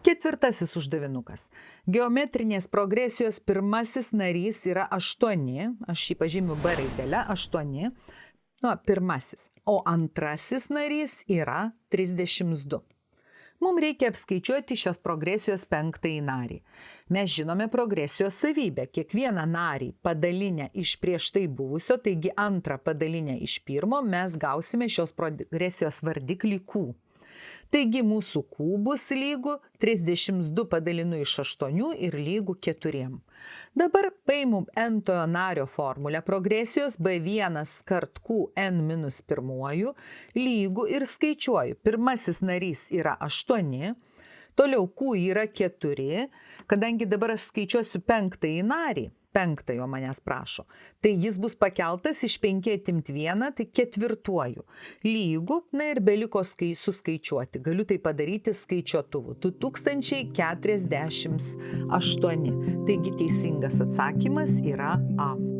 Ketvirtasis uždavinukas. Geometrinės progresijos pirmasis narys yra 8, aš jį pažymiu B raidele, 8, pirmasis, o antrasis narys yra 32. Mums reikia apskaičiuoti šios progresijos penktąjį narį. Mes žinome progresijos savybę. Kiekvieną narį padalinę iš prieš tai buvusio, taigi antrą padalinę iš pirmo, mes gausime šios progresijos vardiklį Q. Taigi mūsų Q bus lygu 32 padalinu iš 8 ir lygu 4. Dabar paimu n-tojo nario formulę progresijos B1 kart Q n-1 lygu ir skaičiuoju. Pirmasis narys yra 8, toliau Q yra 4, kadangi dabar aš skaičiuosiu penktąjį narį, penktojo manęs prašo, tai jis bus pakeltas iš 5 atimti 1, tai ketvirtuoju. Lygu, ir beliko suskaičiuoti. Galiu tai padaryti skaičiuotuvu. 2048. Taigi teisingas atsakymas yra A.